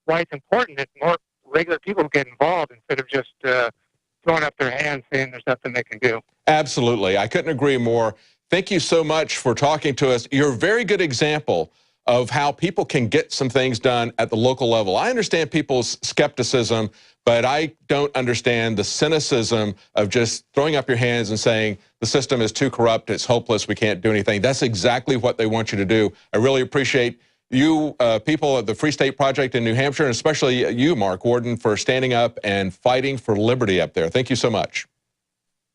why it's important that more regular people get involved instead of just throwing up their hands saying there's nothing they can do. Absolutely. I couldn't agree more. Thank you so much for talking to us. You're a very good example of how people can get some things done at the local level. I understand people's skepticism, but I don't understand the cynicism of just throwing up your hands and saying the system is too corrupt, it's hopeless, we can't do anything. That's exactly what they want you to do. I really appreciate you people at the Free State Project in New Hampshire, and especially you, Mark Warden, for standing up and fighting for liberty up there. Thank you so much.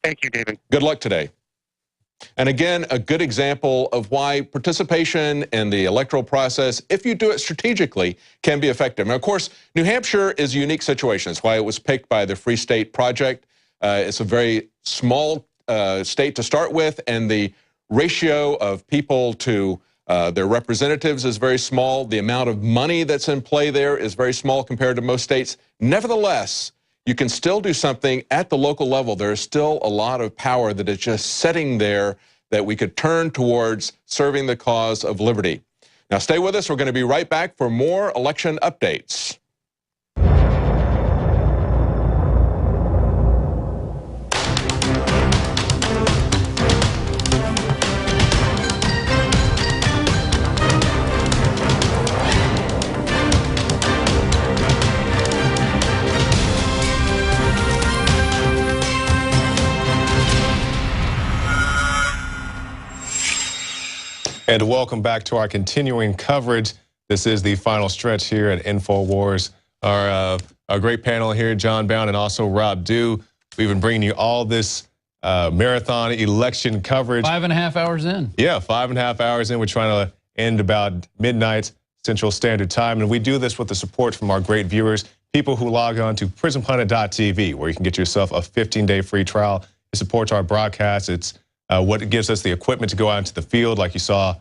Thank you, David. Good luck today. And again, a good example of why participation in the electoral process, if you do it strategically, can be effective. And of course, New Hampshire is a unique situation. That's why it was picked by the Free State Project. It's a very small state to start with, and the ratio of people to their representatives is very small. The amount of money that's in play there is very small compared to most states. Nevertheless, you can still do something at the local level. There is still a lot of power that is just sitting there that we could turn towards serving the cause of liberty. Now stay with us. We're going to be right back for more election updates. And welcome back to our continuing coverage. This is the final stretch here at InfoWars. Our great panel here, John Bound and also Rob Dew. We've been bringing you all this marathon election coverage. 5.5 hours in. Yeah, 5.5 hours in. We're trying to end about midnight Central Standard Time. And we do this with the support from our great viewers, people who log on to prisonplanet.tv, where you can get yourself a 15-day free trial. It supports our broadcast. It's what gives us the equipment to go out into the field, like you saw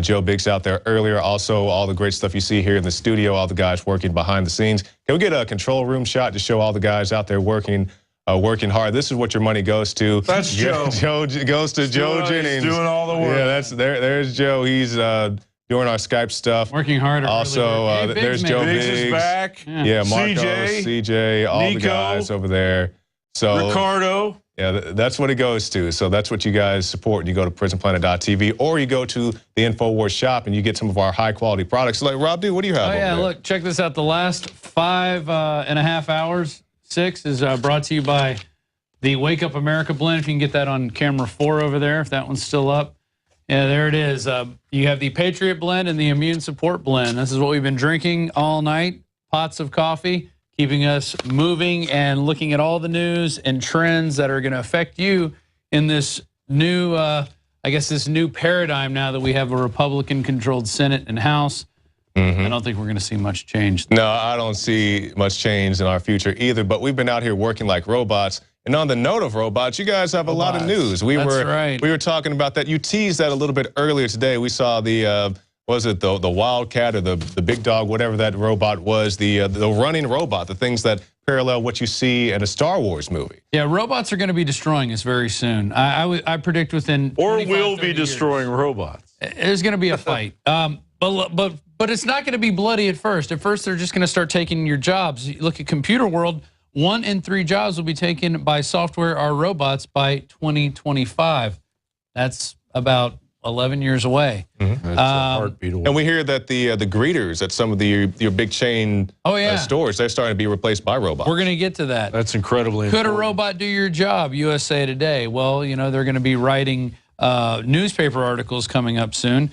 Joe Biggs out there earlier. Also, all the great stuff you see here in the studio, all the guys working behind the scenes. Can we get a control room shot to show all the guys out there working hard? This is what your money goes to. That's Joe. Joe goes to Joe Jennings. He's doing all the work. Yeah, there's Joe. He's doing our Skype stuff. Working hard. Also, really there's Joe Biggs Biggs. is back. Yeah, Marcos, CJ, all Nico, the guys over there. So Ricardo. Yeah, that's what it goes to. So that's what you guys support. You go to prisonplanet.tv, or you go to the InfoWars shop and you get some of our high-quality products. So like, Rob D, what do you have over there? Look, check this out. The last 5.5 hours, 6, is brought to you by the Wake Up America blend. If you can get that on camera 4 over there, if that one's still up. Yeah, there it is. You have the Patriot blend and the Immune Support blend. This is what we've been drinking all night. Pots of coffee, keeping us moving and looking at all the news and trends that are going to affect you in this new, I guess, this new paradigm now that we have a Republican-controlled Senate and House. I don't think we're going to see much change. No, I don't see much change in our future either, but we've been out here working like robots. And on the note of robots, you guys have a lot of news. We were talking about that. You teased that a little bit earlier today. We saw the was it the Wildcat or the Big Dog, whatever that robot was, the running robot, the things that parallel what you see in a Star Wars movie. Yeah, robots are going to be destroying us very soon. I predict within Or we'll be destroying robots. There's going to be a fight. But it's not going to be bloody at first. At first, they're just going to start taking your jobs. You look at computer world, 1 in 3 jobs will be taken by software or robots by 2025. That's about 11 years away. That's a heartbeat away. And we hear that the greeters at some of your big chain stores, they're starting to be replaced by robots. We're going to get to that. That's incredibly important. Could a robot do your job? USA Today. Well, you know, they're going to be writing newspaper articles coming up soon.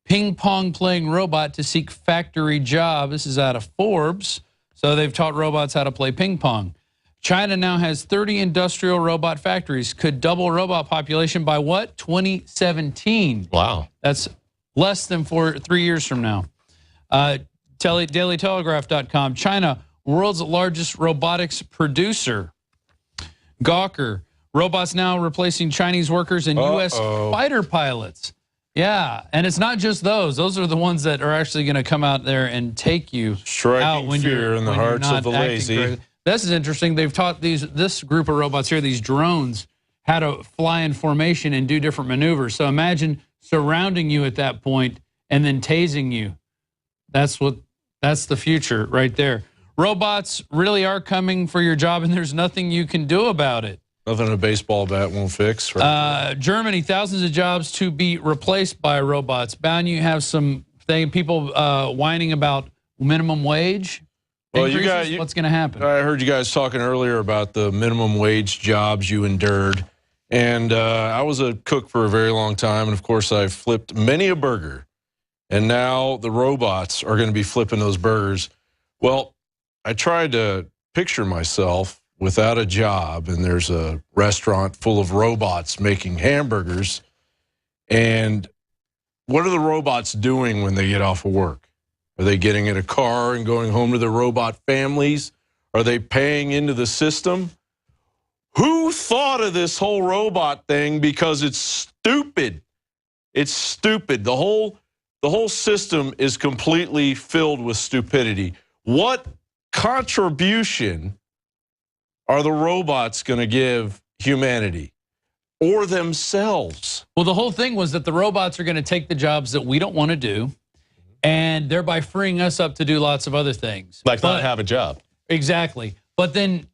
Ping pong playing robot to seek factory job. This is out of Forbes. So they've taught robots how to play ping pong. China now has 30 industrial robot factories. Could double robot population by what? 2017. Wow. That's less than 3 years from now. DailyTelegraph.com. China, world's largest robotics producer. Gawker. Robots now replacing Chinese workers and U.S. fighter pilots. Yeah, and it's not just those. Those are the ones that are actually going to come out there and take you out when fear in the hearts of the lazy. Correctly. This is interesting. They've taught this group of robots here, these drones, how to fly in formation and do different maneuvers. So imagine surrounding you at that point and then tasing you. That's what That's the future right there. Robots really are coming for your job, and there's nothing you can do about it. Nothing a baseball bat won't fix. Right? Germany, thousands of jobs to be replaced by robots. Bound, you have some people whining about minimum wage. Well, what's going to happen? I heard you guys talking earlier about the minimum wage jobs you endured. And I was a cook for a very long time. And, of course, I flipped many a burger. And now the robots are going to be flipping those burgers. Well, I tried to picture myself without a job, and there's a restaurant full of robots making hamburgers. And what are the robots doing when they get off of work? Are they getting in a car and going home to their robot families? Are they paying into the system? Who thought of this whole robot thing? Because it's stupid. It's stupid. The whole system is completely filled with stupidity. What contribution are the robots going to give humanity or themselves? Well, the whole thing was that the robots are going to take the jobs that we don't want to do, and thereby freeing us up to do lots of other things. Like not have a job. Exactly. But then,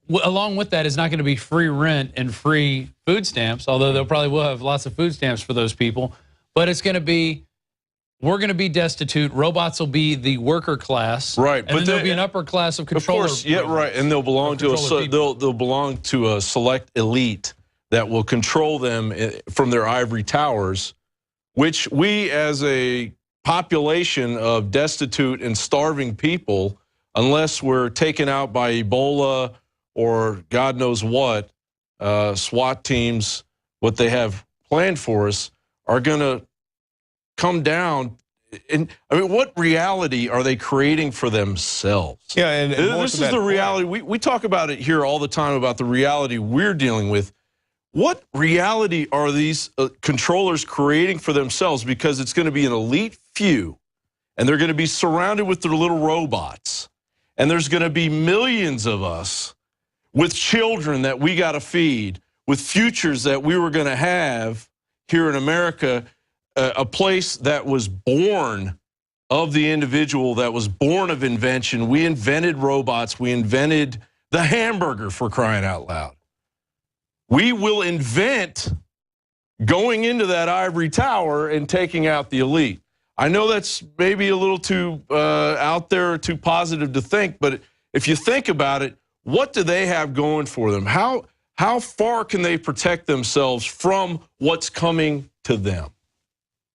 along with that is not going to be free rent and free food stamps, although they'll probably will have lots of food stamps for those people. But it's going to be, we're going to be destitute. Robots will be the worker class, right? And then there'll be an upper class of controllers. Of course, yeah, right. And they'll belong to they'll belong to a select elite that will control them from their ivory towers, which we, as a population of destitute and starving people, unless we're taken out by Ebola or God knows what, SWAT teams, what they have planned for us, are going to come down. And I mean, what reality are they creating for themselves? Yeah, and this is the reality. We talk about it here all the time about the reality we're dealing with. What reality are these controllers creating for themselves? Because it's going to be an elite few, and they're going to be surrounded with their little robots. And there's going to be millions of us with children that we got to feed, with futures that we were going to have here in America, a place that was born of the individual, that was born of invention. We invented robots. We invented the hamburger, for crying out loud. We will invent going into that ivory tower and taking out the elite. I know that's maybe a little too out there, too positive to think, but if you think about it, what do they have going for them? How far can they protect themselves from what's coming to them?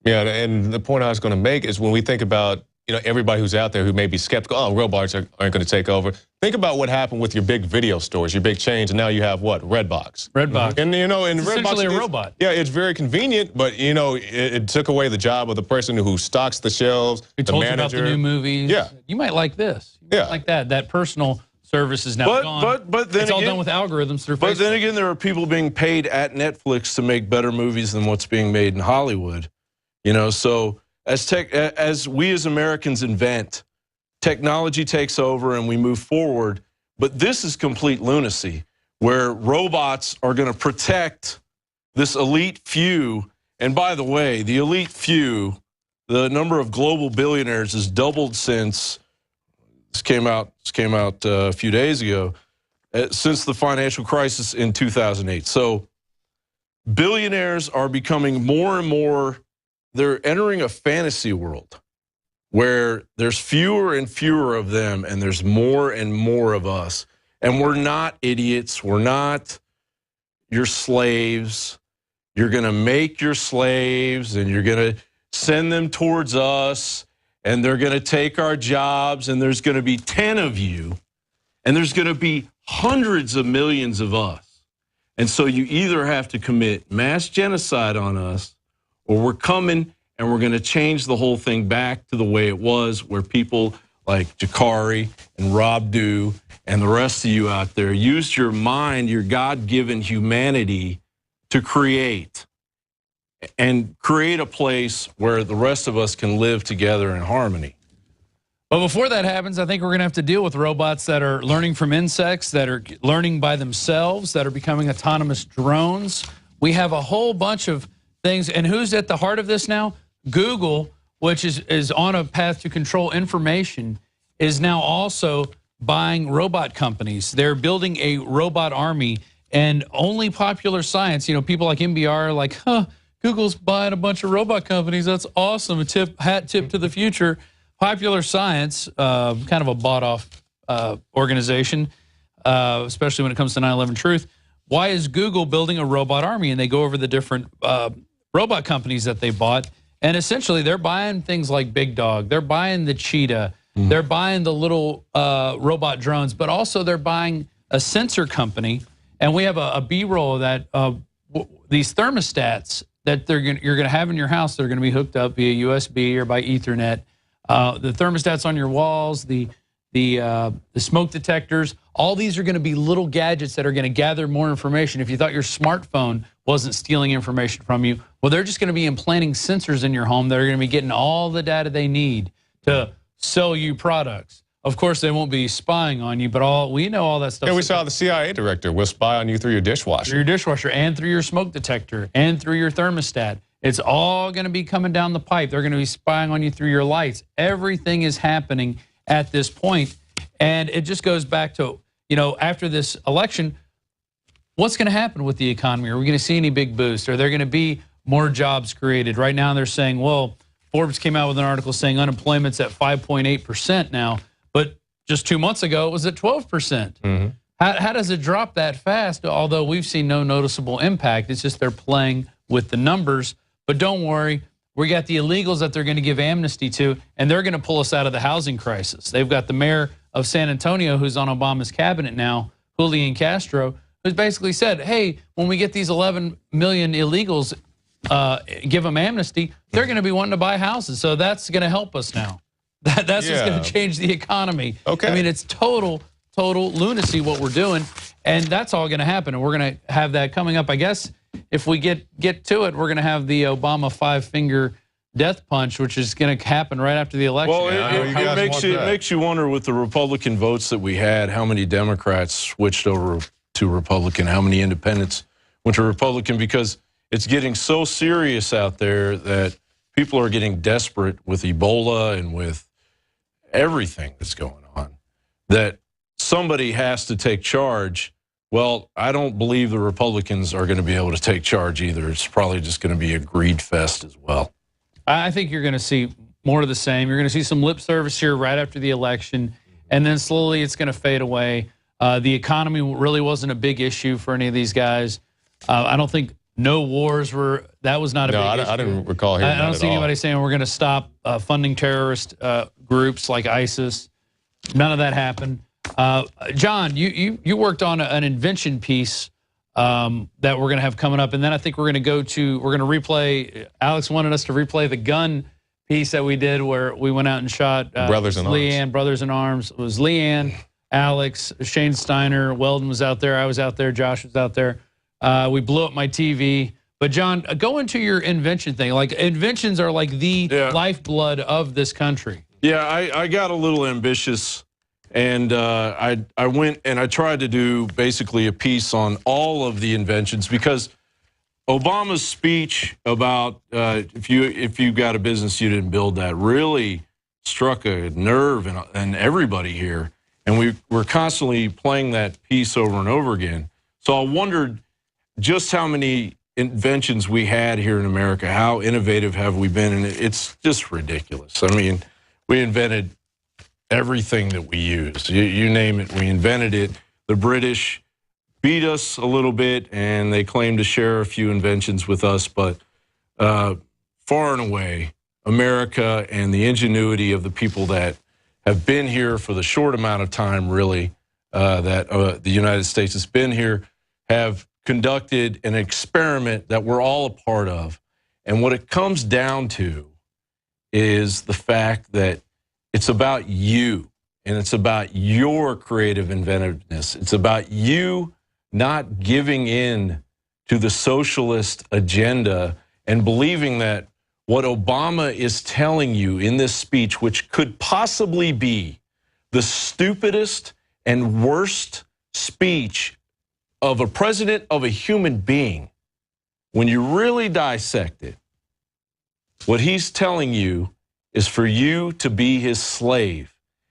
Yeah, and the point I was going to make is when we think about everybody who's out there who may be skeptical, oh, robots aren't going to take over. Think about what happened with your big video stores, your big chains, and now you have what? Redbox. Redbox. And and Redbox is essentially a robot. Yeah, it's very convenient, but it took away the job of the person who stocks the shelves, who the told manager. You about the new movies. Yeah. You might like this. You might like that. That personal service is now gone. But then it's all done with algorithms through Facebook. But then again, there are people being paid at Netflix to make better movies than what's being made in Hollywood. So as we as Americans invent, technology takes over and we move forward. But this is complete lunacy, where robots are going to protect this elite few. And by the way, the elite few, the number of global billionaires has doubled since this came out a few days ago, since the financial crisis in 2008. So billionaires are becoming more and more. They're entering a fantasy world where there's fewer and fewer of them and there's more and more of us. And we're not idiots. We're not your slaves. You're going to make your slaves and you're going to send them towards us and they're going to take our jobs and there's going to be 10 of you and there's going to be hundreds of millions of us. And so you either have to commit mass genocide on us, or we're coming and we're going to change the whole thing back to the way it was, where people like Jakari and Rob Dew and the rest of you out there used your mind, your God-given humanity to create a place where the rest of us can live together in harmony. But before that happens, I think we're going to have to deal with robots that are learning from insects, that are learning by themselves, that are becoming autonomous drones. We have a whole bunch of things. And who's at the heart of this now? Google which is on a path to control information, is now also buying robot companies. They're building a robot army, and only Popular Science, you know, people like MBR are like, huh, Google's buying a bunch of robot companies. That's awesome. Hat tip to the future. Popular Science, kind of a bought-off organization, especially when it comes to 9/11 Truth. Why is Google building a robot army? And they go over the different robot companies that they bought, and essentially they're buying things like Big Dog. They're buying the Cheetah. They're buying the little robot drones, but also they're buying a sensor company. And we have a B-roll of that these thermostats that you're going to have in your house. They're going to be hooked up via USB or by Ethernet. The thermostats on your walls, the smoke detectors, all these are going to be little gadgets that are going to gather more information. If you thought your smartphone wasn't stealing information from you, well, they're just going to be implanting sensors in your home that are going to be getting all the data they need to sell you products. Of course, they won't be spying on you, but we know all that stuff. Yeah, we saw the CIA director will spy on you through your dishwasher. Through your dishwasher and through your smoke detector and through your thermostat. It's all going to be coming down the pipe. They're going to be spying on you through your lights. Everything is happening at this point. And it just goes back to, you know, after this election, what's going to happen with the economy? Are we going to see any big boost? Are there going to be more jobs created? Right now they're saying, well, Forbes came out with an article saying unemployment's at 5.8% now. But just 2 months ago, it was at 12%. How does it drop that fast? Although we've seen no noticeable impact. It's just they're playing with the numbers. But don't worry, we got the illegals that they're going to give amnesty to, and they're going to pull us out of the housing crisis. They've got the mayor of San Antonio, who's on Obama's cabinet now, Julian Castro, who's basically said, hey, when we get these 11 million illegals, give them amnesty, they're going to be wanting to buy houses. So that's going to help us now. That's just going to change the economy. Okay. I mean, it's total lunacy what we're doing, and that's all going to happen. And we're going to have that coming up. I guess if we get to it, we're going to have the Obama 5-finger death punch, which is going to happen right after the election. Well, it makes you wonder with the Republican votes that we had, how many Democrats switched over to Republican, how many independents went to Republican, because it's getting so serious out there that people are getting desperate with Ebola and with everything that's going on, that somebody has to take charge. Well, I don't believe the Republicans are going to be able to take charge either. It's probably just going to be a greed fest as well. I think you're going to see more of the same. You're going to see some lip service here right after the election, and then slowly it's going to fade away. The economy really wasn't a big issue for any of these guys. I don't think no wars were, that was not a big issue. I didn't recall hearing that at all. I don't see anybody saying we're going to stop funding terrorist groups like ISIS. None of that happened. John, you worked on an invention piece that we're going to have coming up, and then I think we're going to replay, Alex wanted us to replay the gun piece that we did where we went out and shot Brothers in Arms. Brothers in Arms. It was Leanne, Alex, Shane Steiner, Weldon was out there, I was out there, Josh was out there. We blew up my TV. But John, go into your invention thing. Like, inventions are like the lifeblood of this country. Yeah, I got a little ambitious, and I went and I tried to do basically a piece on all of the inventions, because Obama's speech about if you got a business you didn't build, that really struck a nerve in everybody here, and we're constantly playing that piece over and over again. So I wondered just how many inventions we had here in America. How innovative have we been? And it's just ridiculous. I mean, we invented everything that we use. You name it, we invented it. The British beat us a little bit, and they claim to share a few inventions with us, but far and away, America and the ingenuity of the people that have been here for the short amount of time, really, that the United States has been here, have conducted an experiment that we're all a part of. And what it comes down to is the fact that it's about you, and it's about your creative inventiveness. It's about you not giving in to the socialist agenda and believing that what Obama is telling you in this speech, which could possibly be the stupidest and worst speech of a president of a human being, when you really dissect it, what he's telling you is for you to be his slave.